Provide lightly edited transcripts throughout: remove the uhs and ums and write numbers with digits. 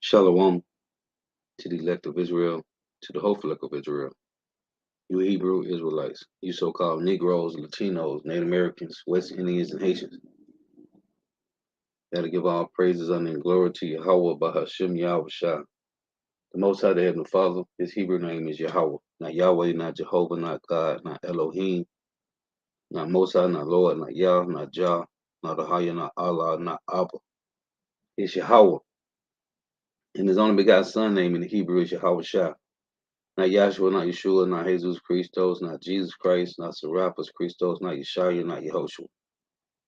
Shalom to the elect of Israel, to the hopeful elect of Israel. You Hebrew Israelites, you so-called Negroes, Latinos, Native Americans, West Indians, and Haitians. Gotta give all praises, honor, and glory to Yahweh Bahashim Yahweh Shah. The Most High, the Heavenly Father, his Hebrew name is Yahweh. Not Yahweh, not Jehovah, not God, not Elohim, not Most High, not Lord, not Yah, not Jah, not Ahaya, not Allah, not Abba. It's Yahweh. And his only begotten son name in the Hebrew is Yahweh Shah. Not Yahshua, not Yeshua, not Jesus Christos, not Jesus Christ, not Serapis Christos, not Yeshua, not Yehoshua.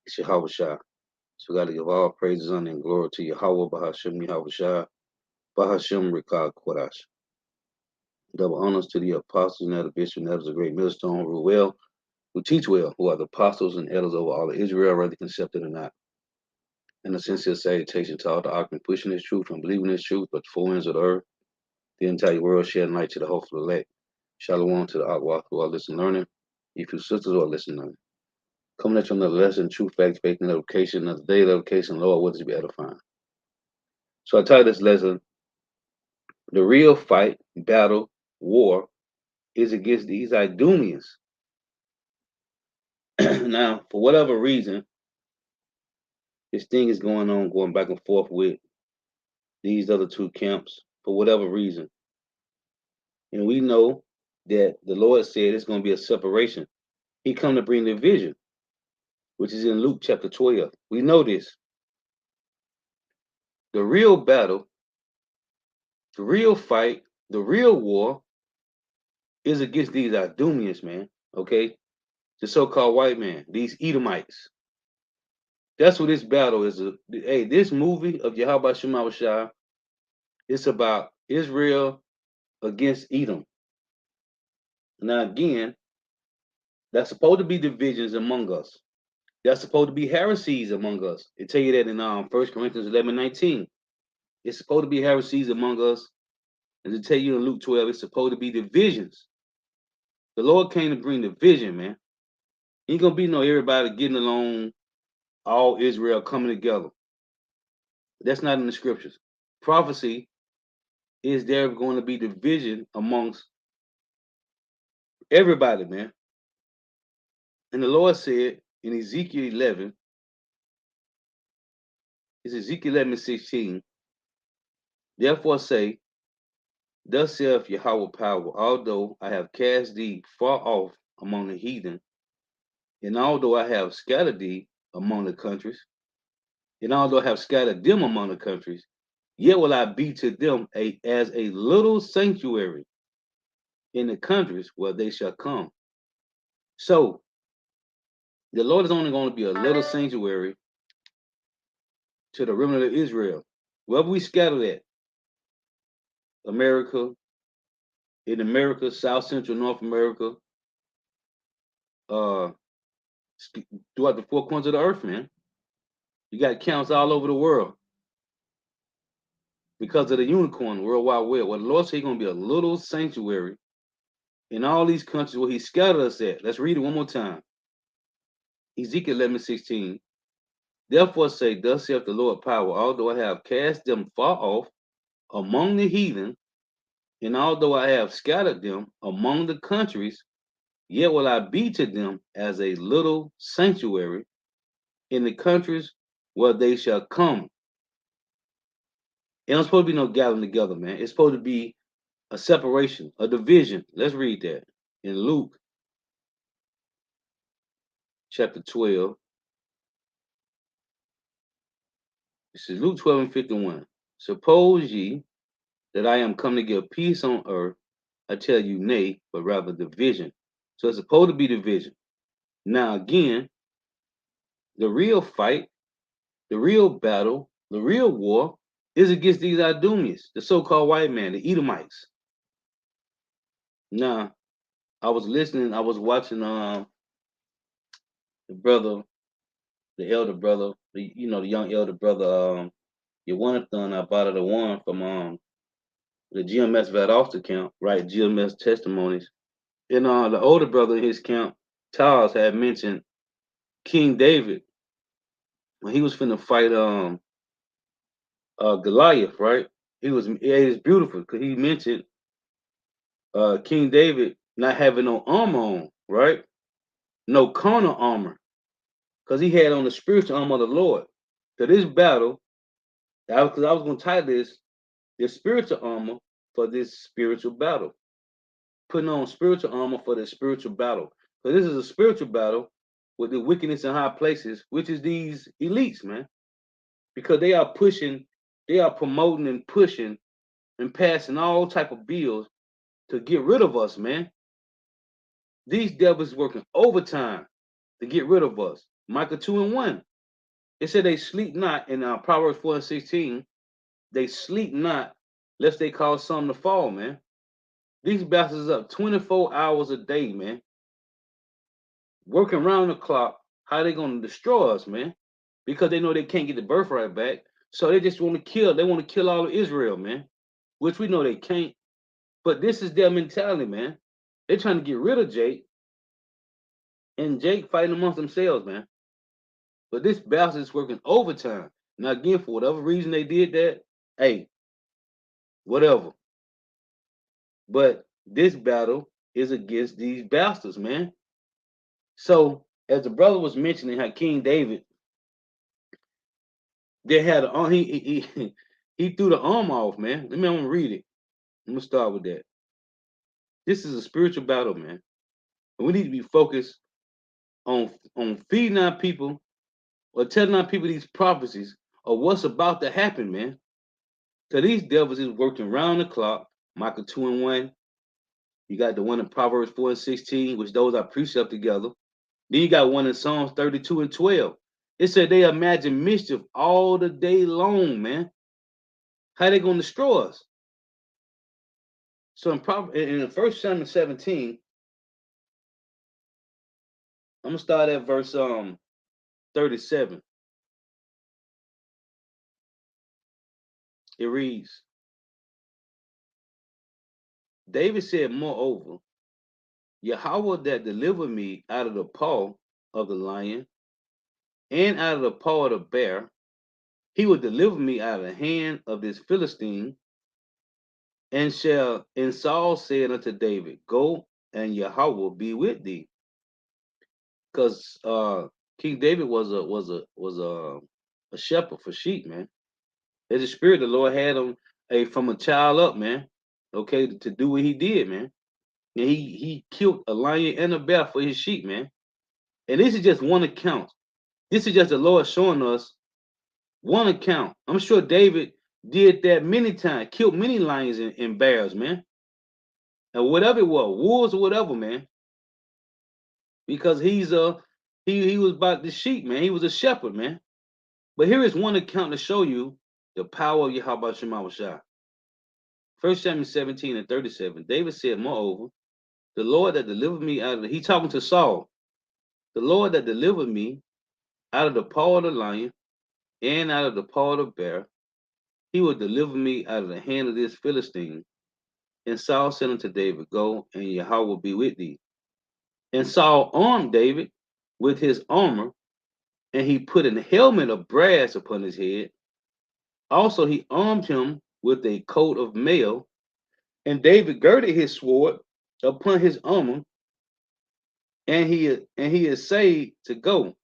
It's Yahweh Shah. So we got to give all praises, honor, and glory to Yahweh, Bahashim, Yahweh Shah, Bahashim, Rikah, Kodash. Double honors to the apostles and the bishop and elders of great millstone, who well, who teach well, who are the apostles and elders over all of Israel, whether accepted or not. And a sincere salutation to all the Ark pushing this truth and believing this truth, but the four ends of the earth, the entire world, shed light to the hopeful elect. Shalom to the Akwa who are listening learning. If you sisters who are listening learning. Coming at you on another lesson, true facts, faith, and edification, another day of edification, Lord, what is to be edifying? So I titled this lesson, The Real Fight, Battle, War is Against these Idumeans. Now, for whatever reason, this thing is going on, going back and forth with these other two camps, for whatever reason. And we know that the Lord said it's going to be a separation. He come to bring division, which is in Luke chapter 12. We know this. The real battle, the real fight, the real war is against these Idumeans, man. Okay? The so-called white man, these Edomites. That's what this battle is. Hey, this movie of Yahweh Shema Shah, it's about Israel against Edom. Now again, that's supposed to be divisions among us. That's supposed to be heresies among us. It tell you that in 1 Corinthians 11:19. It's supposed to be heresies among us. And to tell you in Luke 12, it's supposed to be divisions. The Lord came to bring division, man. Ain't gonna be no everybody getting along, all Israel coming together. That's not in the scriptures. Prophecy is there going to be division amongst everybody, man. And the Lord said in Ezekiel 11, it's Ezekiel 11:16, therefore say, thus saith Yahweh power, although I have cast thee far off among the heathen, and although I have scattered thee among the countries, and although I have scattered them among the countries, yet will I be to them as a little sanctuary in the countries where they shall come. So the Lord is only going to be a little sanctuary to the remnant of Israel. Wherever we scatter at, America, in America, South Central, North America, uh, throughout the four corners of the earth, man. You got counts all over the world because of the unicorn, World Wide Web. Well, the Lord said he's going to be a little sanctuary in all these countries where he scattered us at. Let's read it one more time. Ezekiel 11:16. Therefore say, thus saith the Lord power, although I have cast them far off among the heathen, and although I have scattered them among the countries, yet will I be to them as a little sanctuary in the countries where they shall come. It don't supposed to be no gathering together, man. It's supposed to be a separation, a division. Let's read that in Luke chapter 12. This is Luke 12:51. Suppose ye that I am come to give peace on earth, I tell you nay, but rather division. So it's supposed to be division. Now again, the real fight, the real battle, the real war is against these Idumeans, the so-called white man, the Edomites. Now, I was listening, I was watching the brother, the elder brother, the young elder brother, Yawanathan, I bought it a one from the GMS Vat Officer camp, right? GMS testimonies. And the older brother in his camp, Charles, had mentioned King David when he was finna fight Goliath, right? it is beautiful because he mentioned King David not having no armor on, right? No carnal armor, because he had on the spiritual armor of the Lord. So this battle, because I was going to tie this spiritual armor for this spiritual battle, putting on spiritual armor for this spiritual battle. So this is a spiritual battle with the wickedness in high places, which is these elites, man, because they are pushing, they are promoting and pushing and passing all type of bills to get rid of us, man. These devils working overtime to get rid of us. Micah 2:1. It said they sleep not in Proverbs 4:16. They sleep not lest they cause some to fall, man. These bastards up 24 hours a day, man. Working around the clock. How they gonna destroy us, man? Because they know they can't get the birthright back. So they just want to kill. They want to kill all of Israel, man. Which we know they can't. But this is their mentality, man. They're trying to get rid of Jake. And Jake fighting amongst themselves, man. But this bastard is working overtime. Now again, for whatever reason they did that, hey, whatever. But this battle is against these bastards, man. So as the brother was mentioning, how King David, they had on he threw the arm off, man. Let me I'm gonna read it. I'm gonna start with that. This is a spiritual battle, man. And we need to be focused on feeding our people or telling our people these prophecies of what's about to happen, man. So these devils is working round the clock. Micah 2:1. You got the one in Proverbs 4:16, which those are precept together. Then you got one in Psalms 32:12. It said they imagine mischief all the day long, man. How they gonna destroy us? So in the first Samuel 17, I'm gonna start at verse 37. It reads, David said, moreover, Yahweh that delivered me out of the paw of the lion and out of the paw of the bear, he will deliver me out of the hand of this Philistine. And Saul said unto David, Go, and Yahweh be with thee. Because King David was a shepherd for sheep, man. There's a spirit the Lord had him from a child up, man. Okay, to do what he did, man. And he killed a lion and a bear for his sheep, man. And this is just one account. This is just the Lord showing us one account. I'm sure David did that many times, killed many lions and bears, man. And whatever it was, wolves or whatever, man. Because he was about the sheep, man. He was a shepherd, man. But here is one account to show you the power of Yahweh Shema Shah. 1 Samuel 17:37. David said, moreover, the Lord that delivered me out of he talking to Saul, the Lord that delivered me out of the paw of the lion and out of the paw of the bear, he will deliver me out of the hand of this Philistine. And Saul said unto David, Go, and Yahweh will be with thee. And Saul armed David with his armor, and he put an helmet of brass upon his head. Also he armed him with a coat of mail, and David girded his sword upon his armor, and he essayed to go,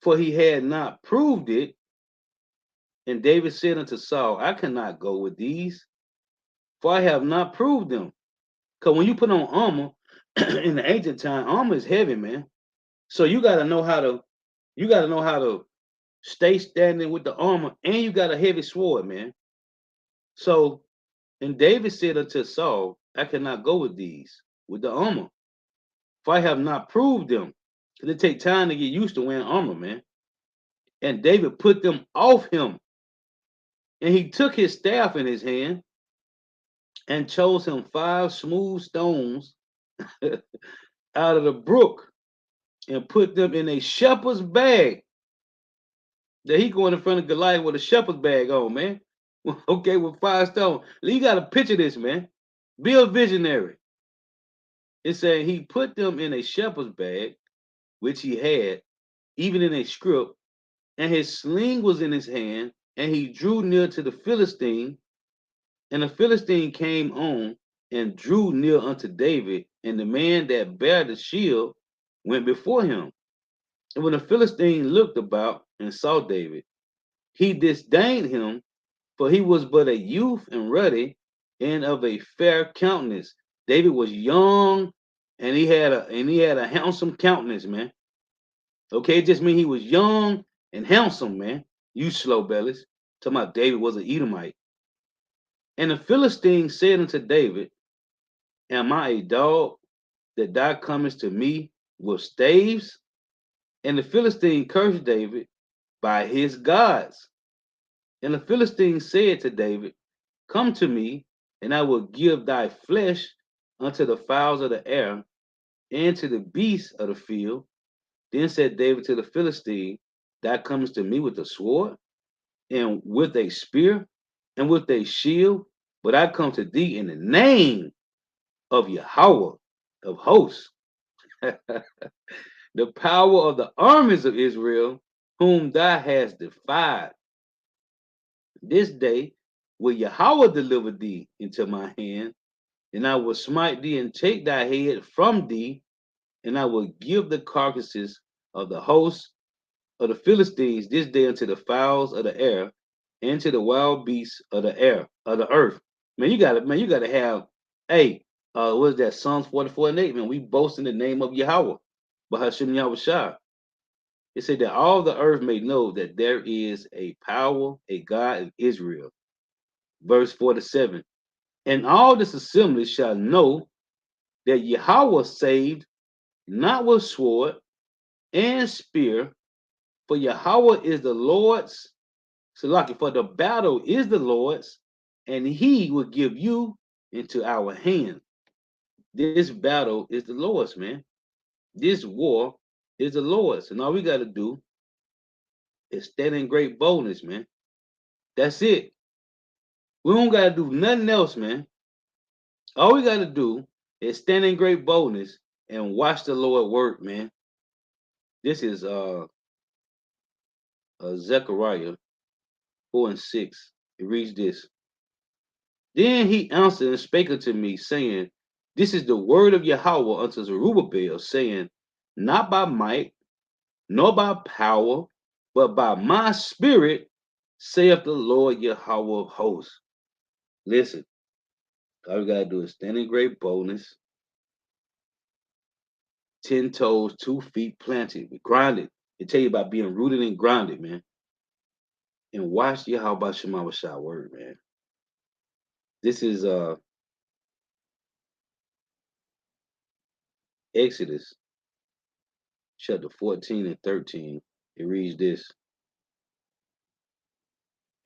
for he had not proved it. And David said unto Saul, I cannot go with these, for I have not proved them. Because when you put on armor in the ancient time, armor is heavy, man. So you gotta know how to stay standing with the armor, and you got a heavy sword, man. So and David said unto Saul, I cannot go with these, with the armor, for I have not proved them. Because it take time to get used to wearing armor, man. And David put them off him. And he took his staff in his hand and chose him 5 smooth stones out of the brook and put them in a shepherd's bag. That he going in front of Goliath with a shepherd's bag on, man. Okay, with 5 stones. You got to picture this, man. Be a visionary. It said he put them in a shepherd's bag, which he had, even in a scrip, and his sling was in his hand, And he drew near to the Philistine, and the Philistine came on and drew near unto David, and the man that bare the shield went before him. And when the Philistine looked about and saw David, he disdained him, for he was but a youth and ruddy, and of a fair countenance. David was young, and he had a handsome countenance, man. Okay, it just mean he was young and handsome, man. You slow bellies. Talking about David was an Edomite. And the Philistine said unto David, am I a dog that thou comest to me with staves? And the Philistine cursed David by his gods. And the Philistine said to David, come to me, and I will give thy flesh unto the fowls of the air, and to the beasts of the field. Then said David to the Philistine, thou comest to me with a sword, and with a spear, and with a shield, but I come to thee in the name of Yahweh of hosts, the power of the armies of Israel, whom thou hast defied. This day will Yahweh deliver thee into my hand, and I will smite thee and take thy head from thee, and I will give the carcasses of the hosts of the Philistines this day unto the fowls of the air, and to the wild beasts of the air, of the earth. Man, you gotta have, hey, what is that? Psalms 44 and 8, man. We boast in the name of Yahweh, Bahashim Yahweh. It said that all the earth may know that there is a power, a God in Israel. Verse 47. And all this assembly shall know that Yahweh saved, not with sword and spear, for Yahweh is the Lord's. Salaki, for the battle is the Lord's, and he will give you into our hand. This battle is the Lord's, man. This war is the Lord's. And all we got to do is stand in great boldness, man. That's it. We don't got to do nothing else, man. All we got to do is stand in great boldness and watch the Lord work, man. This is Zechariah 4 and 6. It reads this. Then he answered and spake unto me, saying, this is the word of Yahweh unto Zerubbabel, saying, not by might, nor by power, but by my spirit, saith the Lord Yahweh of hosts. Listen, all we gotta do is stand in great boldness, 10 toes, 2 feet planted, grounded. It tell you about being rooted and grounded, man. And watch Yahweh Shema Shah word, man. This is Exodus chapter 14 and 13. It reads this.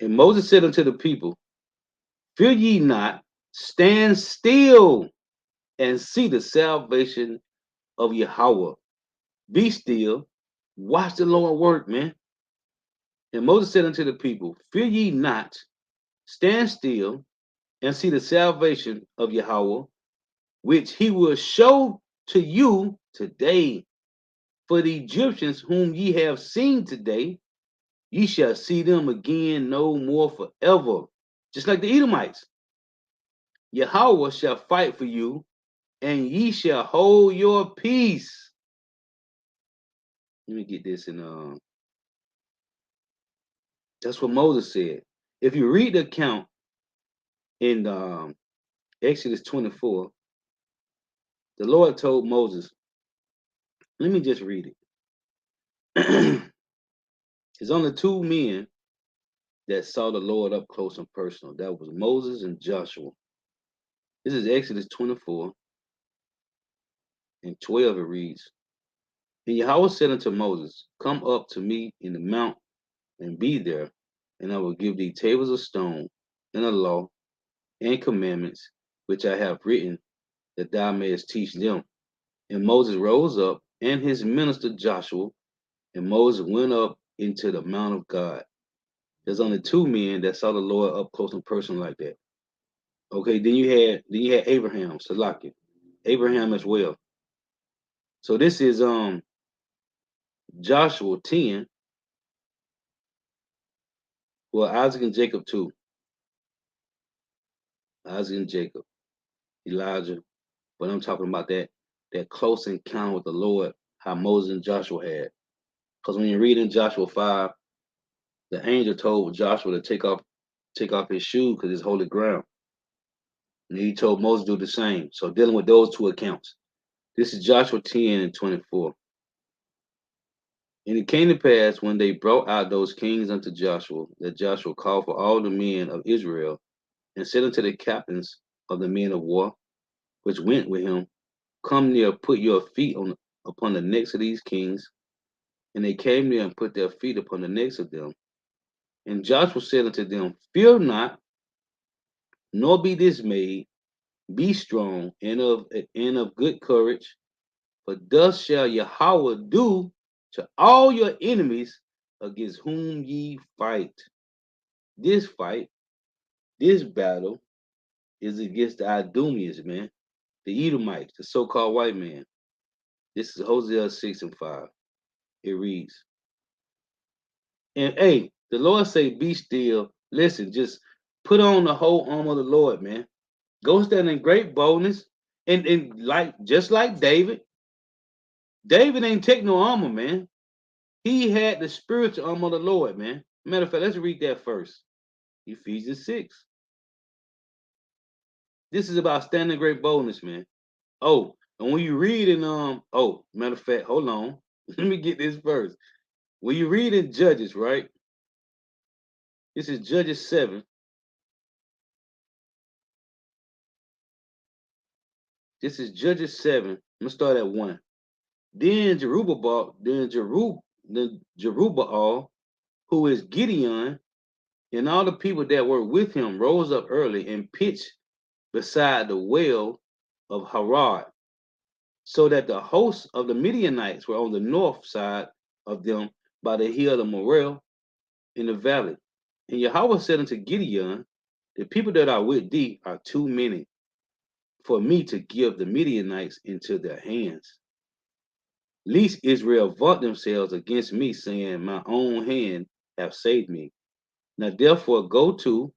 And Moses said unto the people, fear ye not, stand still and see the salvation of Yahweh. Be still, watch the Lord work, man. And Moses said unto the people, fear ye not, stand still and see the salvation of Yahweh, which he will show to you today. For the Egyptians whom ye have seen today, ye shall see them again no more forever. Just like the Edomites. Yahweh shall fight for you, and ye shall hold your peace. Let me get this in that's what Moses said. If you read the account in Exodus 24, the Lord told Moses, let me just read it. There's only 2 men that saw the Lord up close and personal. That was Moses and Joshua. This is Exodus 24 and 12. It reads, and Yahweh said unto Moses, come up to me in the mount and be there, and I will give thee tables of stone and a law and commandments, which I have written, that thou mayest teach them. And Moses rose up, and his minister Joshua, and Moses went up into the mount of God. There's only 2 men that saw the Lord up close and personal like that. Okay, then you had Abraham, Salakia, Abraham as well. So this is Joshua 10 Well, Isaac and Jacob too. Isaac and Jacob, Elijah. But I'm talking about that close encounter with the Lord, how Moses and Joshua had. Because when you read in Joshua 5, the angel told Joshua to take off his shoe because it's holy ground. And he told Moses to do the same. So dealing with those two accounts. This is Joshua 10 and 24. And it came to pass when they brought out those kings unto Joshua, that Joshua called for all the men of Israel, and said unto the captains of the men of war, which went with him, come near, put your feet upon the necks of these kings. And they came near and put their feet upon the necks of them. And Joshua said unto them, fear not, nor be dismayed, be strong and of good courage, for thus shall Yahweh do to all your enemies against whom ye fight. This fight, this battle, is against the Idumeans, man, the Edomites, the so-called white man. This is Hosea 6 and 5. It reads, and hey, the Lord say, be still. Listen, just put on the whole armor of the Lord, man. Go stand in great boldness. And like just like David, David ain't take no armor, man. He had the spiritual armor of the Lord, man. Matter of fact, let's read that first. Ephesians 6. This is about standing great boldness, man. Oh, and when you read in matter of fact, hold on. Let me get this first. When you read in Judges, right? This is Judges 7. This is Judges 7. I'm gonna start at 1. Then Jerubbaal, who is Gideon, and all the people that were with him rose up early and pitched beside the well of Harod, so that the hosts of the Midianites were on the north side of them by the hill of Morel in the valley. And Yahweh said unto Gideon, the people that are with thee are too many for me to give the Midianites into their hands. Lest Israel vaunt themselves against me, saying, my own hand have saved me. Now therefore go to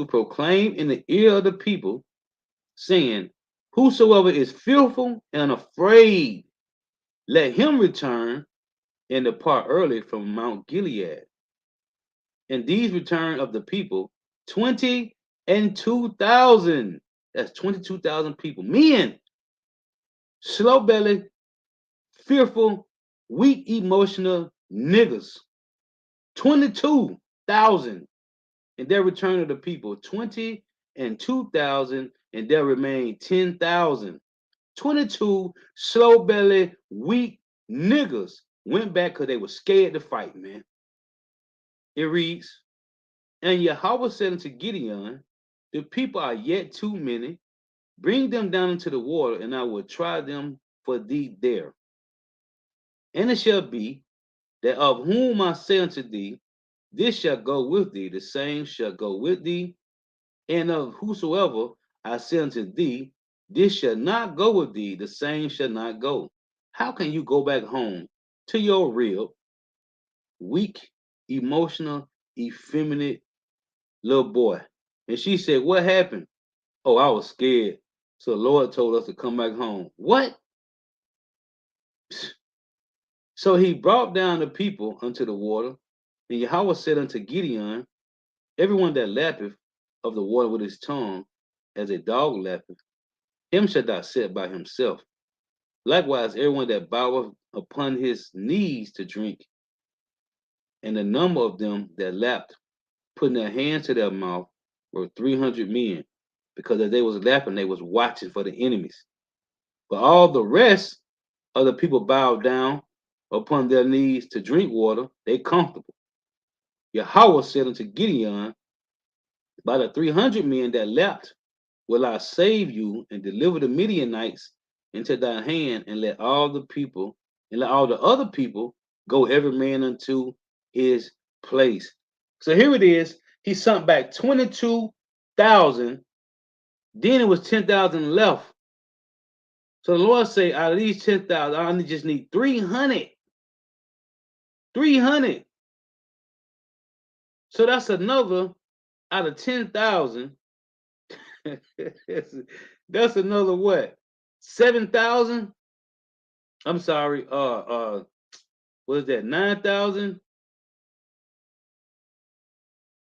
proclaim in the ear of the people, saying, whosoever is fearful and afraid, let him return and depart early from Mount Gilead. And these return of the people, 22,000. That's 22,000 people. Men, slow bellied, fearful, weak emotional niggas. 22,000. And there return of the people, 22,000, and there remain 10,000. 22 slow bellied, weak niggas went back because they were scared to fight, man. It reads, and Yahweh said unto Gideon, the people are yet too many. Bring them down into the water, and I will try them for thee there. And it shall be that of whom I say unto thee, this shall go with thee, the same shall go with thee. And of whosoever I say unto thee, this shall not go with thee, the same shall not go. How can you go back home to your real, weak, emotional, effeminate little boy? And she said, what happened? Oh, I was scared. So the Lord told us to come back home. What? So he brought down the people unto the water, and Yahweh said unto Gideon, everyone that lappeth of the water with his tongue, as a dog lappeth, him shall thou set by himself. Likewise, everyone that boweth upon his knees to drink, and the number of them that lapped, putting their hands to their mouth, were 300 men, because as they was lapping, they was watching for the enemies. But all the rest of the people bowed down upon their knees to drink water, they comfortable. Yahweh said unto Gideon, by the 300 men that left will I save you and deliver the Midianites into thy hand, and let all the other people go every man unto his place. So here it is. He sent back 22,000. Then it was 10,000 left. So the Lord say, out of these 10,000, I only just need 300. 300. So that's another out of 10,000. That's another what? 7,000? I'm sorry. What is that? 9,000?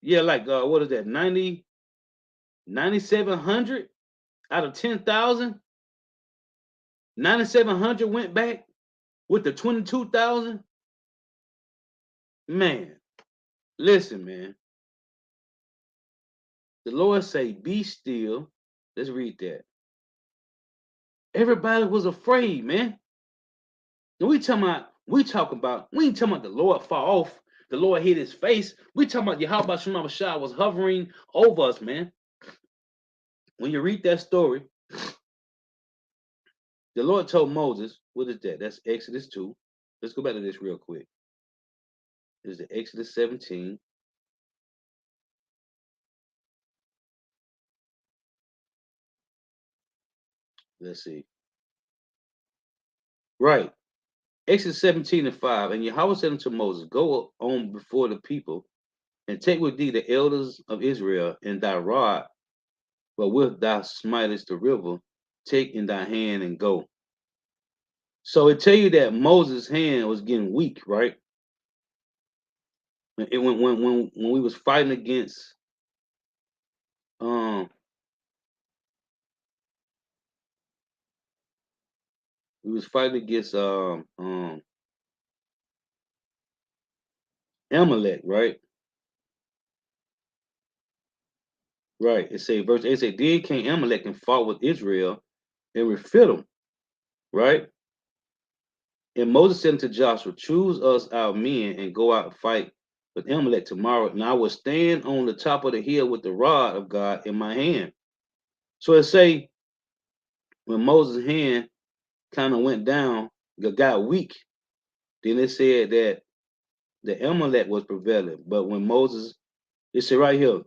Yeah, like what is that? 9,700 out of 10,000? 9,700 went back with the 22,000? Man, listen, man. The Lord say, "Be still." Let's read that. Everybody was afraid, man. And we ain't talking about the Lord fall off, the Lord hid his face. We talking about Yahweh Shema Shah was hovering over us, man. When you read that story, the Lord told Moses, what is that? That's Exodus 2. Let's go back to this real quick. This is the Exodus 17. Let's see. Right. Exodus 17 and 5. And Yahweh said unto Moses, go on before the people, and take with thee the elders of Israel, and thy rod, but with thou smitest the river, take in thy hand and go. So it tell you that Moses' hand was getting weak, right? When we was fighting against um we was fighting against Amalek, right? Right. It say verse 8 say, then came Amalek and fought with Israel and refit them, right? And Moses said unto Joshua, choose us our men and go out and fight with Amalek tomorrow, and I will stand on the top of the hill with the rod of God in my hand. So it say when Moses' hand kind of went down, got weak, then it said that the Amalek was prevailing. But when Moses, it said right here,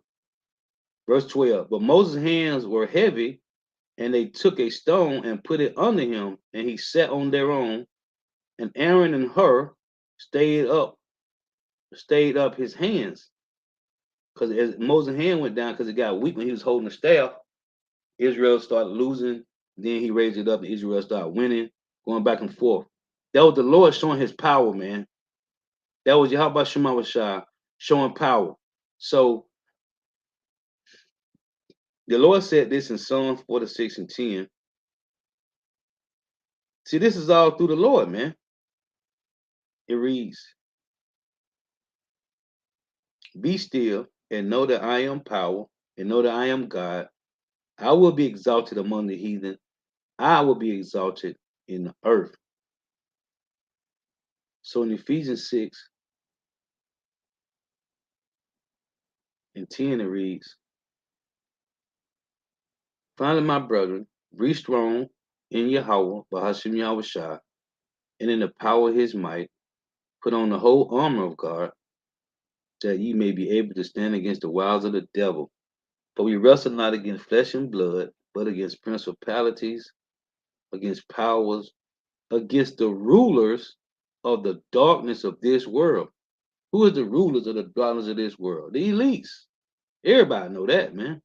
verse 12, but Moses' hands were heavy, and they took a stone and put it under him, and he sat on thereon, and Aaron and Hur stayed up his hands. Because as Moses' hand went down, because it got weak when he was holding the staff, Israel started losing. Then he raised it up, and Israel started winning, going back and forth. That was the Lord showing his power, man. That was Yahweh Shema Shah showing power. So the Lord said this in Psalm 46 and 10. See, this is all through the Lord, man. It reads, be still and know that I am power, and know that I am God. I will be exalted among the heathen. I will be exalted in the earth. So in Ephesians 6 and 10, it reads, finally, my brethren, be strong in Yahweh, Bahashim Yahweh Shah, and in the power of his might. Put on the whole armor of God, that ye may be able to stand against the wiles of the devil. For we wrestle not against flesh and blood, but against principalities, against powers, against the rulers of the darkness of this world. Who is the rulers of the darkness of this world? The elites. Everybody know that, man.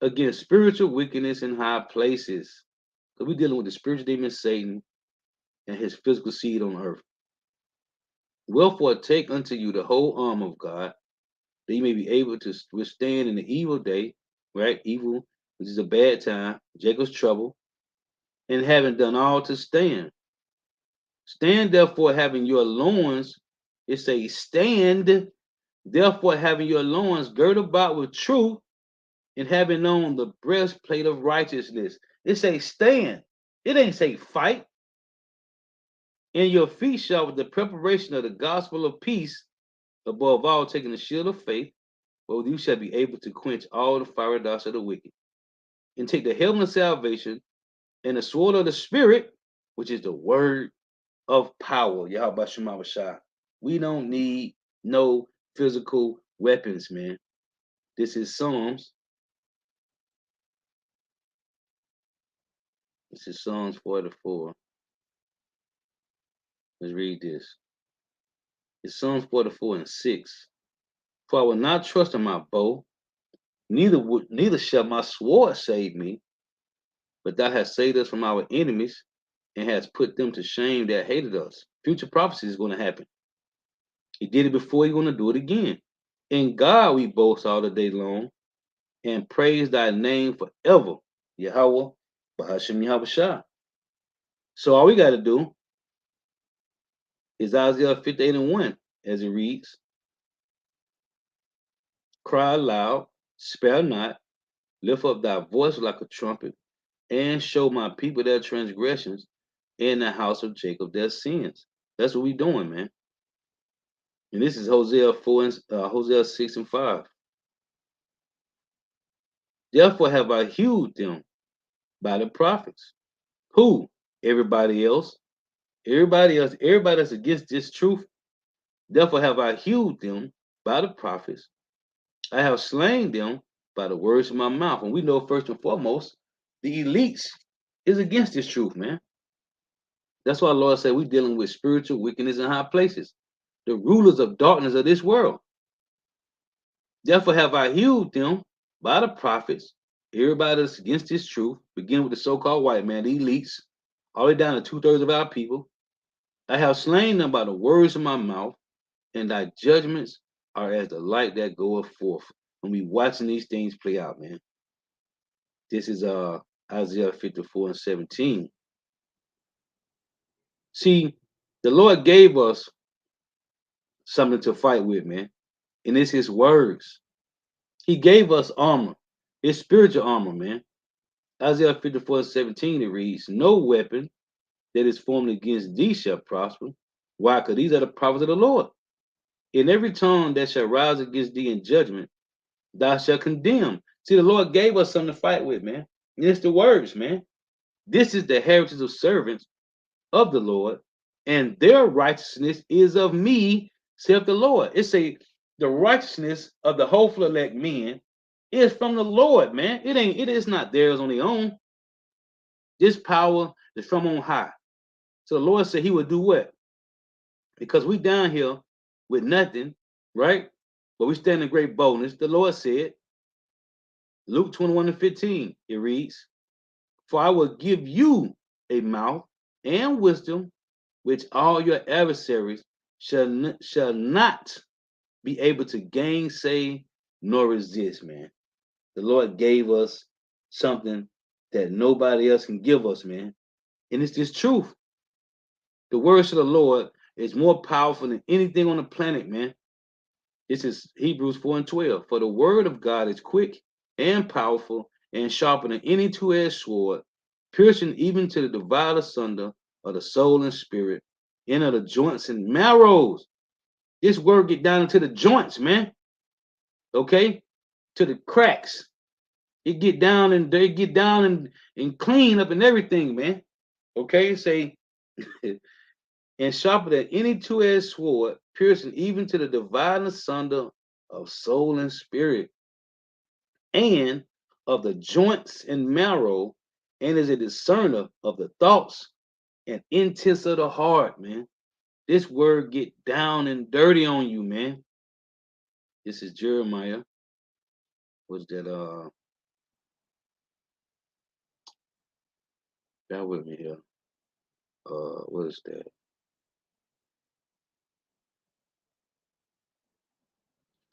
Against spiritual wickedness in high places. Because we're dealing with the spiritual demon Satan and his physical seed on earth. Wherefore take unto you the whole armor of God, that you may be able to withstand in the evil day, right? Evil, which is a bad time, Jacob's trouble, and having done all to stand. Stand therefore having your loins, it says stand, therefore having your loins girded about with truth, and having on the breastplate of righteousness. It says stand. It ain't say fight. And your feet shall with the preparation of the gospel of peace, above all taking the shield of faith, where you shall be able to quench all the fiery darts of the wicked, and take the helmet of salvation and the sword of the spirit, which is the word of power. Yahweh Shema Shah. We don't need no physical weapons, man. This is Psalms. This is Psalms 44. Let's read this. It's Psalms 44 and 6. For I will not trust in my bow, neither shall my sword save me, but thou hast saved us from our enemies and hast put them to shame that hated us. Future prophecy is going to happen. He did it before, he's going to do it again. In God we boast all the day long and praise thy name forever. Yahweh, Bahashim Yahweh Shah. So all we got to do is Isaiah 58:1, as it reads, cry aloud, spare not, lift up thy voice like a trumpet, and show my people their transgressions, in the house of Jacob their sins. That's what we doing, man. And this is Hosea 6:5. Therefore have I hewed them by the prophets. Who? Everybody else. Everybody that's against this truth. Therefore have I hewed them by the prophets. I have slain them by the words of my mouth. And we know first and foremost, the elites is against this truth, man. That's why the Lord said we're dealing with spiritual wickedness in high places. The rulers of darkness of this world. Therefore have I healed them by the prophets. Everybody that's against this truth, begin with the so-called white man, the elites, all the way down to two-thirds of our people. I have slain them by the words of my mouth, and thy judgments are as the light that goeth forth. And we watching these things play out, man. This is Isaiah 54:17. See, the Lord gave us something to fight with, man. And it's his words. He gave us armor. It's spiritual armor, man. Isaiah 54:17, it reads, no weapon that is formed against thee shall prosper. Why? Because these are the prophets of the Lord. In every tongue that shall rise against thee in judgment, thou shalt condemn. See, the Lord gave us something to fight with, man. And it's the words, man. This is the heritage of servants of the Lord, and their righteousness is of me, saith the Lord. It's the righteousness of the hopeful elect men is from the Lord, man. It is not theirs on their own. This power is from on high. So the Lord said he would do what? Because we down here with nothing, right? But we stand in great boldness. The Lord said, Luke 21:15, it reads, for I will give you a mouth and wisdom, which all your adversaries shall not be able to gainsay nor resist, man. The Lord gave us something that nobody else can give us, man. And it's this truth. The words of the Lord is more powerful than anything on the planet, man. This is Hebrews 4:12. For the word of God is quick and powerful and sharper than any two-edged sword, piercing even to the divider asunder of the soul and spirit, and of the joints and marrows. This word get down into the joints, man. Okay? To the cracks. It get down and clean up and everything, man. Okay? Say and sharper than any two-edged sword, piercing even to the dividing asunder of soul and spirit, and of the joints and marrow, and is a discerner of the thoughts and intents of the heart, man. This word get down and dirty on you, man. This is Jeremiah. Was that bear with me here. What is that?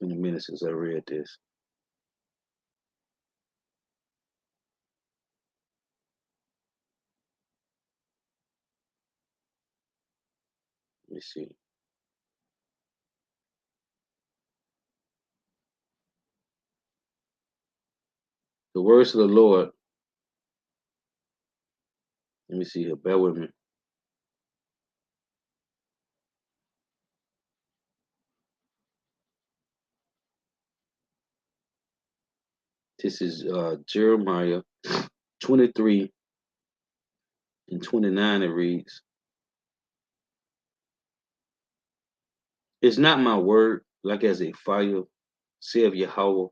In a minute since I read this. Let me see. The words of the Lord. Let me see here. Bear with me. This is Jeremiah 23:29. It reads, it's not my word like as a fire, saith Yahweh,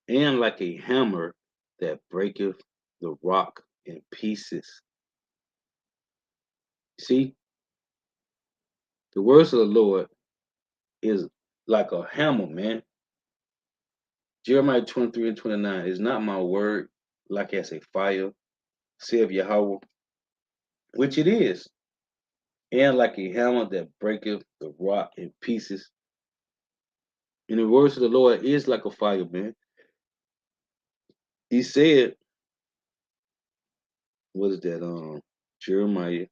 and like a hammer that breaketh the rock in pieces. See, the words of the Lord is like a hammer, man. Jeremiah 23 and 29, is not my word like as a fire, saith Yahweh, which it is, and like a hammer that breaketh the rock in pieces. And the words of the Lord is like a fire, man. He said, what is that? Jeremiah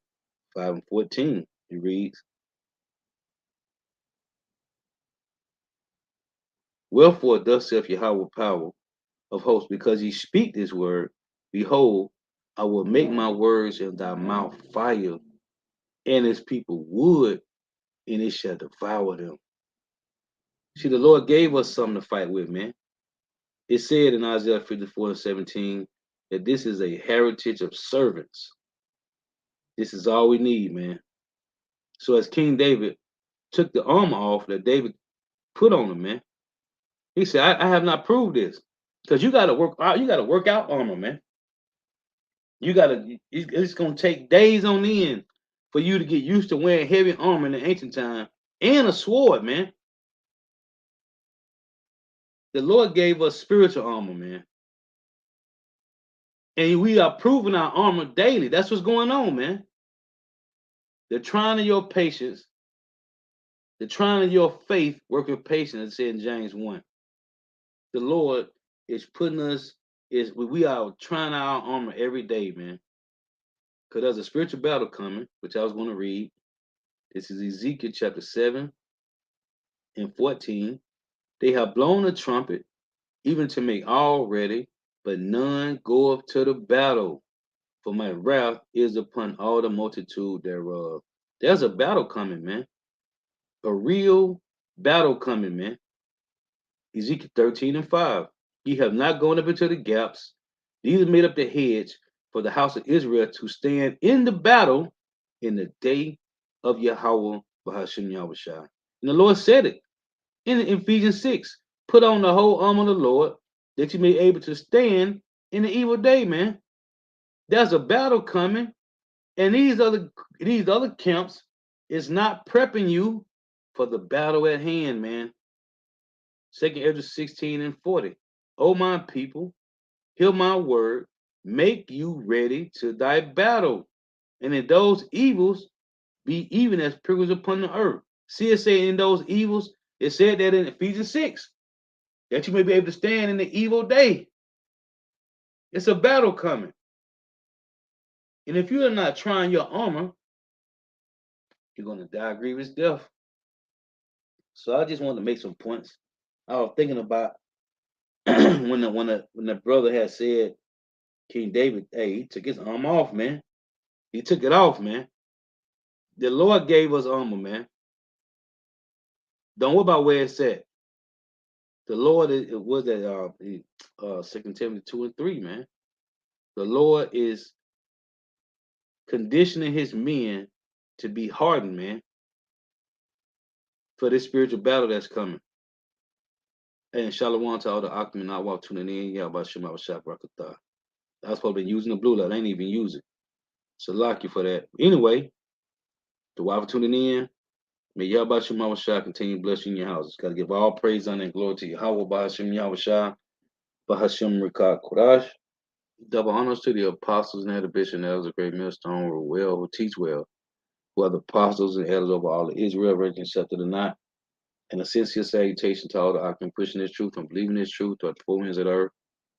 5 and 14. It reads, wherefore thus saith Yahweh power of hosts, because ye speak this word, behold, I will make my words in thy mouth fire, and his people wood, and it shall devour them. See, the Lord gave us something to fight with, man. It said in Isaiah 54 and 17 that this is a heritage of servants. This is all we need, man. So as King David took the armor off that David put on him, man, he said, I have not proved this. Because you gotta work out, armor, man. You gotta it's gonna take days on end for you to get used to wearing heavy armor in the ancient time and a sword, man. The Lord gave us spiritual armor, man. And we are proving our armor daily. That's what's going on, man. The trying of your patience, the trying of your faith, work with patience, as it said in James 1. The Lord is putting us, we are trying our armor every day, man. Because there's a spiritual battle coming, which I was going to read. This is Ezekiel chapter 7 and 14. They have blown a trumpet, even to make all ready, but none goeth to the battle. For my wrath is upon all the multitude thereof. There's a battle coming, man. A real battle coming, man. Ezekiel 13 and 5. Ye have not gone up into the gaps, neither made up the hedge for the house of Israel to stand in the battle in the day of Yahweh Bahashim Yahushua. And the Lord said it in Ephesians 6. Put on the whole armor of the Lord, that you may be able to stand in the evil day, man. There's a battle coming, and these other camps is not prepping you for the battle at hand, man. 2nd Ezra 16 and 40. O my people, hear my word, make you ready to thy battle. And in those evils, be even as pilgrims upon the earth. See, it say in those evils, it said that in Ephesians 6, that you may be able to stand in the evil day. It's a battle coming. And if you are not trying your armor, you're going to die a grievous death. So I just wanted to make some points. I was thinking about when the brother had said, King David, hey, he took his armor off, man. He took it off, man. The Lord gave us armor, man. Don't worry about where it's at. The Lord it was at 2 Timothy 2 and 3, man. The Lord is conditioning his men to be hardened, man, for this spiritual battle that's coming. And Shalom to all the Akim and I walk tuning in. Yeah, about Shema Shak Rakatah. I was supposed to be using the blue light. I ain't even use it. So lock you for that. Anyway, the wife tuning in. May Yahweh Shema Shah continue blessing your houses. Got to give all praise, honor, and glory to Yahweh Bahashim Yahweh Shah, Bahashim Rikat Kodash. Double honors to the apostles and the bishop and elders of great millstone who well, who teach well, who are the apostles and elders over all of Israel, ready accepted or not. And a sincere salutation to all the Akim pushing this truth and believing this truth to the four winds of the earth,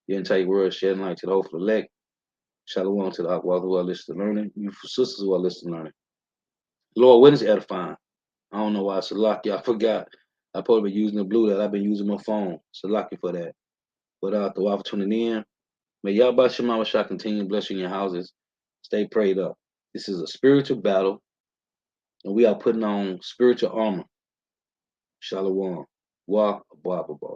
the entire world, shedding light to the hopeful elect. Shalom to the Akwal who are listening to learning, you sisters who are listening to learning. Lord, when is edifying? I don't know why. Salaki, I forgot. I probably been using the blue that I've been using my phone. Salaki for that. Without the wife tuning in, may Yahweh Shema Shah continue blessing your houses. Stay prayed up. This is a spiritual battle, and we are putting on spiritual armor. Shalom. Wa, ba, ba, ba.